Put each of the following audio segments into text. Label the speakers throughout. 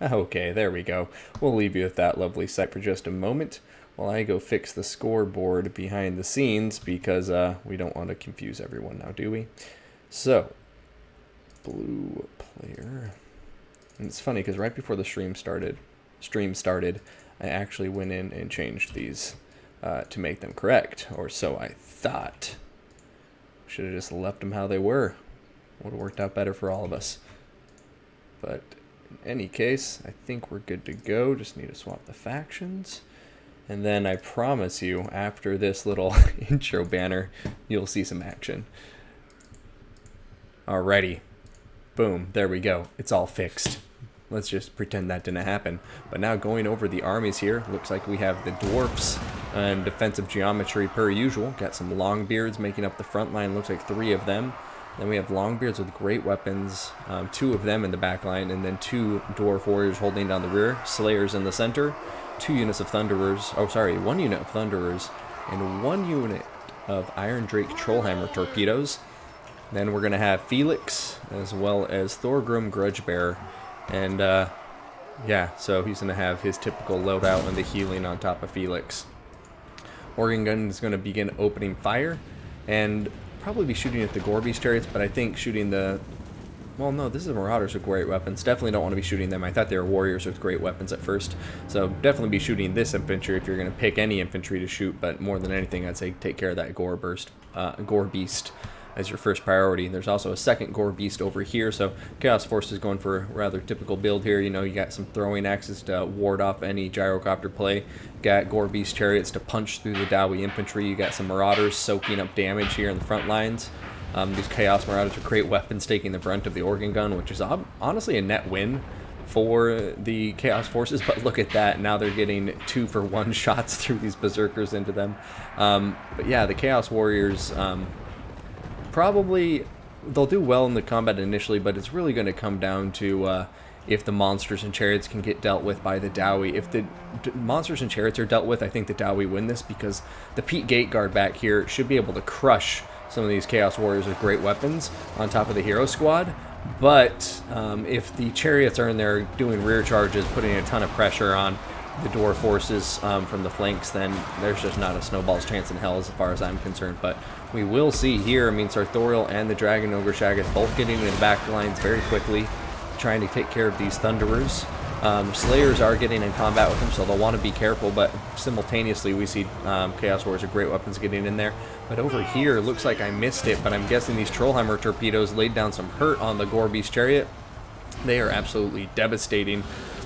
Speaker 1: Okay, there we go. We'll leave you with that lovely sight for just a moment while I go fix the scoreboard behind the scenes because we don't want to confuse everyone now, do we? So, blue player. And it's funny because right before the stream started, I actually went in and changed these to make them correct, or so I thought. Should have just left them how they were. Would have worked out better for all of us. But in any case, I think we're good to go. Just need to swap the factions. And then I promise you, after this little intro banner, you'll see some action. Alrighty. Boom. There we go. It's all fixed. Let's just pretend that didn't happen. But now going over the armies here, looks like we have the Dwarfs and defensive geometry per usual. Got some Longbeards making up the front line. Looks like 3 of them. Then we have Longbeards with great weapons, 2 of them in the back line, and then 2 Dwarf Warriors holding down the rear, Slayers in the center, 2 units of Thunderers, 1 unit of Thunderers, and 1 unit of Iron Drake Trollhammer Torpedoes. Then we're going to have Felix, as well as Thorgrim Grudgebearer, and yeah, so he's going to have his typical loadout and the healing on top of Felix. Organ Gun is going to begin opening fire, and probably be shooting at the Gorby's chariots, but I think shooting the... Well, no, this is Marauders with great weapons. Definitely don't want to be shooting them. I thought they were Warriors with great weapons at first. So definitely be shooting this infantry if you're going to pick any infantry to shoot, but more than anything, I'd say take care of that Gore Beast as your first priority. There's also a second Gore Beast over here, so Chaos Force is going for a rather typical build here. You know, you got some throwing axes to ward off any gyrocopter play. You got Gore Beast chariots to punch through the Dowie infantry. You got some Marauders soaking up damage here in the front lines. These Chaos Marauders are great weapons taking the brunt of the organ gun, which is honestly a net win for the Chaos Forces, but look at that, now they're getting 2-for-1 shots through these Berserkers into them. But yeah, the Chaos Warriors... probably they'll do well in the combat initially, but it's really going to come down to if the monsters and chariots can get dealt with by the Dowie. If the monsters and chariots are dealt with, I think the Dowie win this, because the Pete Gate Guard back here should be able to crush some of these Chaos Warriors with great weapons on top of the hero squad. But if the chariots are in there doing rear charges, putting a ton of pressure on the dwarf forces from the flanks, then there's just not a snowball's chance in hell as far as I'm concerned. But we will see here, I mean, Sartorial and the Dragon Ogre Shaggoth both getting in the back lines very quickly, trying to take care of these Thunderers. Slayers are getting in combat with them, so they'll want to be careful, but simultaneously we see Chaos Warriors with great weapons getting in there. But over here, looks like I missed it, but I'm guessing these Trollhammer torpedoes laid down some hurt on the Gorby's chariot. They are absolutely devastating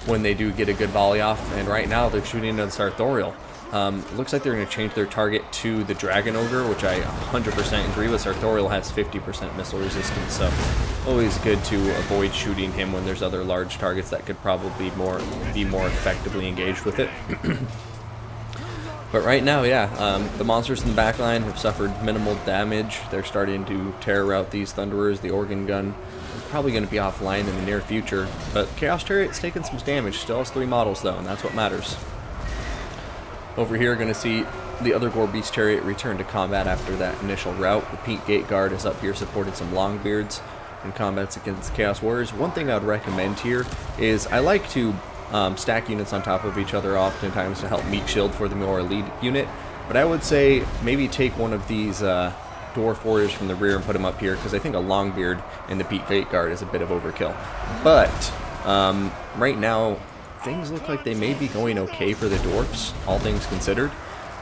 Speaker 1: when they do get a good volley off, and right now they're shooting into the Sartorial. Looks like they're going to change their target to the Dragon Ogre, which I 100% agree with. Sartorial has 50% missile resistance, so always good to avoid shooting him when there's other large targets that could probably be more effectively engaged with it. But right now, yeah, the monsters in the backline have suffered minimal damage. They're starting to tear out these Thunderers. The organ gun is probably going to be offline in the near future. But Chaos Chariot's taking some damage. Still has 3 models, though, and that's what matters. Over here, going to see the other Gore Beast Chariot return to combat after that initial rout. The Pete Gate Guard is up here supporting some Longbeards in combats against Chaos Warriors. One thing I would recommend here is I like to stack units on top of each other oftentimes to help meat shield for the more elite unit. But I would say maybe take one of these Dwarf Warriors from the rear and put them up here, because I think a Longbeard in the Pete Gate Guard is a bit of overkill. But right now, things look like they may be going okay for the Dwarfs, all things considered.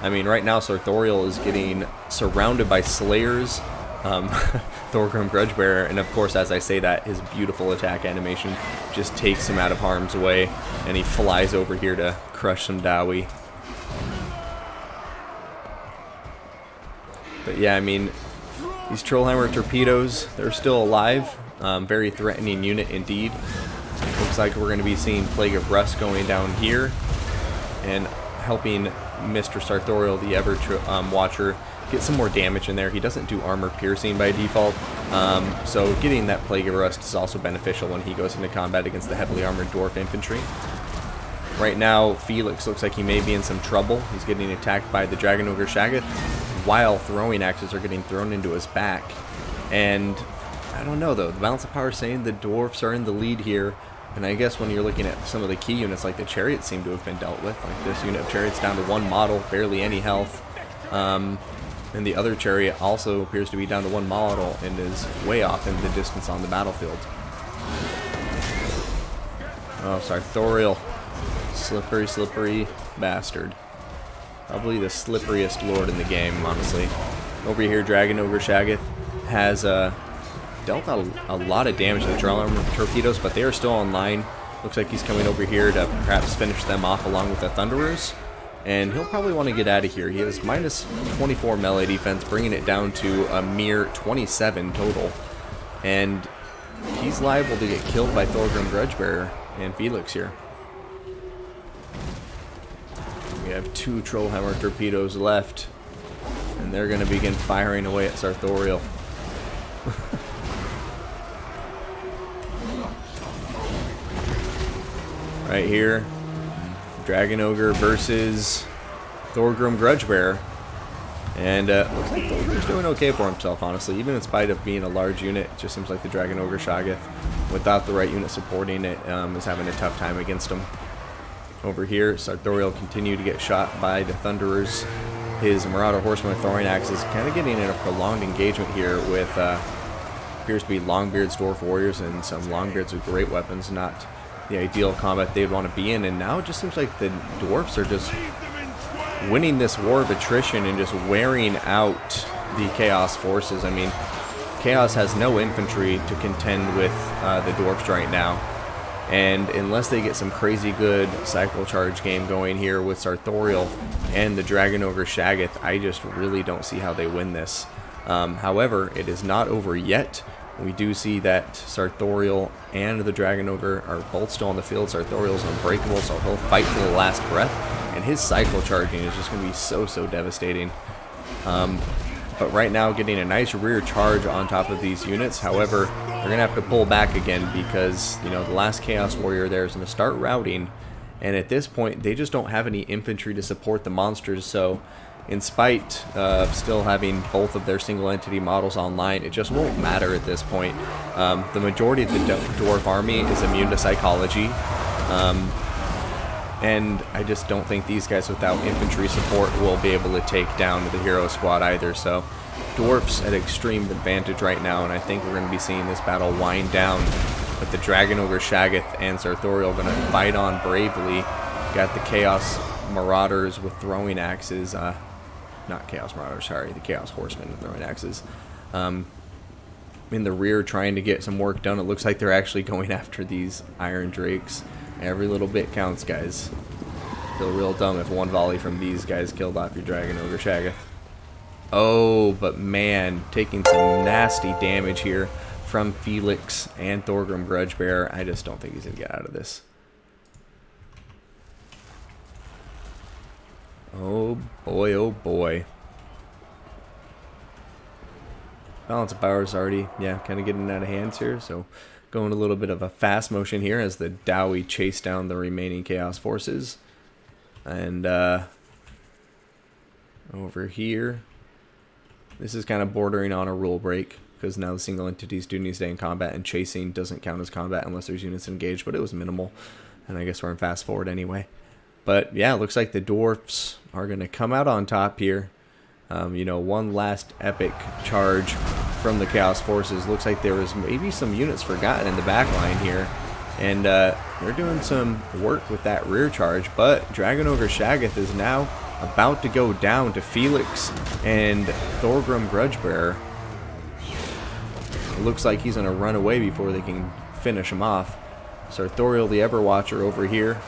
Speaker 1: I mean, right now Sartorial is getting surrounded by Slayers, Thorgrim Grudgebearer, and of course, as I say that, his beautiful attack animation just takes him out of harm's way, and he flies over here to crush some Dowie. But yeah, I mean, these Trollhammer torpedoes, they're still alive. Very threatening unit indeed. Looks like we're going to be seeing Plague of Rust going down here and helping Mr. Sartorial, the Ever Watcher, get some more damage in there. He doesn't do armor piercing by default, so getting that Plague of Rust is also beneficial when he goes into combat against the heavily armored dwarf infantry. Right now, Felix looks like he may be in some trouble. He's getting attacked by the Dragon Ogre Shaggoth, while throwing axes are getting thrown into his back. And I don't know, though. The balance of power is saying the dwarfs are in the lead here. And I guess when you're looking at some of the key units, like the chariots seem to have been dealt with. Like this unit of chariots down to 1 model, barely any health. And the other chariot also appears to be down to 1 model and is way off in the distance on the battlefield. Oh, Sartorial. Slippery, slippery bastard. Probably the slipperiest lord in the game, honestly. Over here, Dragon Ogre Shaggoth has dealt a lot of damage to the drill armor torpedoes, but they are still online. Looks like he's coming over here to perhaps finish them off along with the Thunderers. And he'll probably want to get out of here. He has minus 24 melee defense, bringing it down to a mere 27 total. And he's liable to get killed by Thorgrim Grudgebearer and Felix here. We have 2 Trollhammer torpedoes left, and they're going to begin firing away at Sartorial. Right here, Dragon Ogre versus Thorgrim Grudgebearer. And looks like Thorgrim's doing okay for himself, honestly. Even in spite of being a large unit, it just seems like the Dragon Ogre Shaggoth, without the right unit supporting it, is having a tough time against him. Over here, Sartorial continue to get shot by the Thunderers. His Marauder Horseman with throwing axes kind of getting in a prolonged engagement here with appears to be Longbeard's Dwarf Warriors and some Longbeards with great weapons, not the ideal combat they'd want to be in. And now it just seems like the Dwarfs are just winning this war of attrition and just wearing out the Chaos forces. I mean, Chaos has no infantry to contend with the Dwarfs right now. And unless they get some crazy good cycle charge game going here with Sartorial and the Dragon Ogre Shaggoth, I just really don't see how they win this. However, it is not over yet. We do see that Sartorial and the Dragon Ogre are both still on the field. Sartorial's unbreakable, so he'll fight to the last breath. And his cycle charging is just going to be so devastating. But right now, getting a nice rear charge on top of these units. However, they're going to have to pull back again because, you know, the last Chaos Warrior there is going to start routing. And at this point, they just don't have any infantry to support the monsters. So, in spite of still having both of their single entity models online, it just won't matter at this point. The majority of the Dwarf army is immune to psychology. And I just don't think these guys without infantry support will be able to take down the hero squad either. So Dwarfs at extreme advantage right now, and I think we're going to be seeing this battle wind down with the Dragon Ogre Shaggoth and Sartorial going to fight on bravely. Got the Chaos Marauders with throwing axes, not Chaos Marauders, sorry, the Chaos Horsemen with throwing axes. In the rear trying to get some work done. It looks like they're actually going after these Iron Drakes. Every little bit counts, guys. Feel real dumb if one volley from these guys killed off your Dragon Ogre Shaggoth. Oh, but man, taking some nasty damage here from Felix and Thorgrim Grudgebearer. I just don't think he's going to get out of this. Oh boy, oh boy. Balance of power is already, kind of getting out of hands here, so going a little bit of a fast motion here as the Dowie chase down the remaining Chaos forces. And over here, this is kind of bordering on a rule break, because now the single entities do need to stay in combat, and chasing doesn't count as combat unless there's units engaged, but it was minimal, and I guess we're in fast forward anyway. But yeah, it looks like the Dwarfs are going to come out on top here. You know, one last epic charge from the Chaos Forces. Looks like there was maybe some units forgotten in the back line here. And they're doing some work with that rear charge. But Dragon Ogre Shaggoth is now about to go down to Felix and Thorgrim Grudgebearer. It looks like he's going to run away before they can finish him off. Sartorial the Everwatcher over here.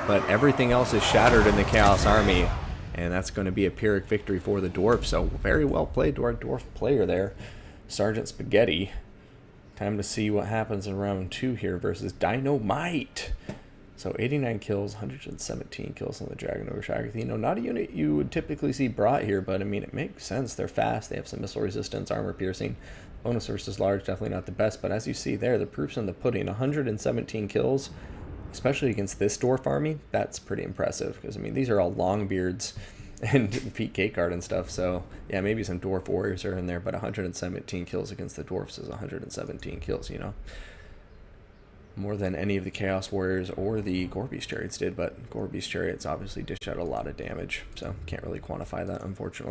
Speaker 1: But everything else is shattered in the Chaos Army. And that's going to be a Pyrrhic victory for the Dwarf. So very well played to our Dwarf player there, Sergeant Spaghetti. Time to see what happens in round 2 here versus Dynamite. So 89 kills, 117 kills on the Dragon Ogre Shaggoth. You know, not a unit you would typically see brought here, but I mean, it makes sense. They're fast. They have some missile resistance, armor piercing. Bonus versus large, definitely not the best. But as you see there, the proof's in the pudding. 117 kills. Especially against this Dwarf army, that's pretty impressive. Because, I mean, these are all Longbeards and Pete Cakehart and stuff. So, yeah, maybe some Dwarf Warriors are in there. But 117 kills against the Dwarfs is 117 kills, you know. more than any of the Chaos Warriors or the Gorby's Chariots did, but Gorby's Chariots obviously dish out a lot of damage, so can't really quantify that, unfortunately.